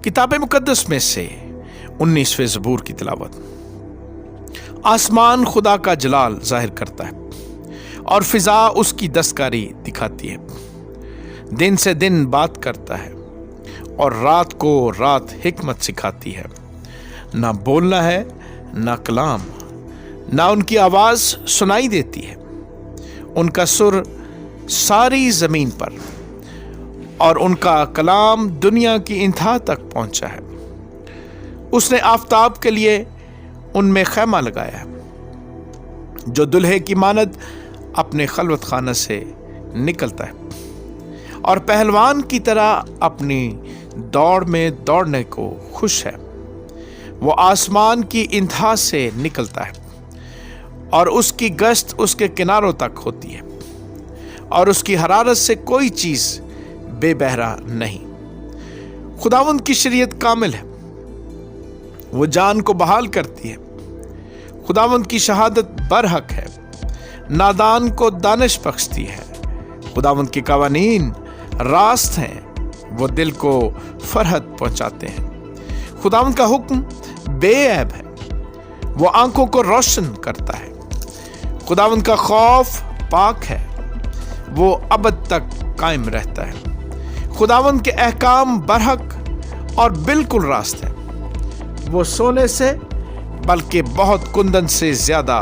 किताब मुकद्दस में से 19वें ज़बूर की तिलावत। आसमान खुदा का जलाल जाहिर करता है और फिजा उसकी दस्तकारी दिखाती है। दिन से दिन बात करता है और रात को रात हिकमत सिखाती है। ना बोलना है ना कलाम, ना उनकी आवाज़ सुनाई देती है। उनका सुर सारी ज़मीन पर और उनका कलाम दुनिया की इंतहा तक पहुंचा है। उसने आफताब के लिए उनमें खैमा लगाया है जो दुल्हे की मानद अपने खलवत खाना से निकलता है और पहलवान की तरह अपनी दौड़ में दौड़ने को खुश है। वो आसमान की इंतहा से निकलता है और उसकी गश्त उसके किनारों तक होती है और उसकी हरारत से कोई चीज़ बेबहरा नहीं। खुदावंद की शरीयत कामिल है, वो जान को बहाल करती है। खुदावंद की शहादत बरहक है, नादान को दानिश बख्शती है। खुदावंद के कवानीन रास्त हैं, वो दिल को फरहत पहुंचाते हैं। खुदावंद का हुक्म बेऐब है, वो आंखों को रोशन करता है। खुदावंद का खौफ पाक है, वो अबद तक कायम रहता है। खुदावंद के अहकाम बरहक और बिल्कुल रास्त है, वो सोने से बल्कि बहुत कुंदन से ज्यादा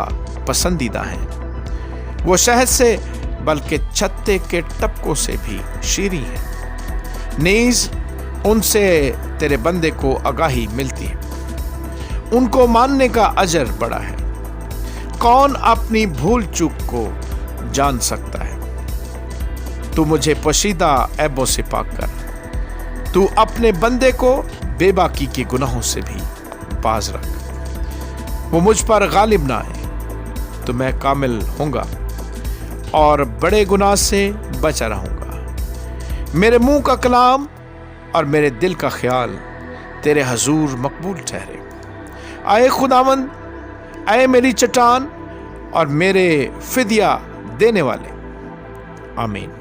पसंदीदा हैं। वो शहद से बल्कि छत्ते के टपकों से भी शीरी है। नीज उनसे तेरे बंदे को आगाही मिलती है, उनको मानने का अजर बड़ा है। कौन अपनी भूल चूक को जान सकता है? तू मुझे पोशीदा ऐबों से पाक कर। तू अपने बंदे को बेबाकी के गुनाहों से भी बाज रख। वो मुझ पर गालिब ना आए तो मैं कामिल होऊंगा और बड़े गुनाह से बचा रहूंगा। मेरे मुंह का कलाम और मेरे दिल का ख्याल तेरे हजूर मकबूल ठहरे। आए खुदावंद, आए मेरी चट्टान और मेरे फिदिया देने वाले। आमीन।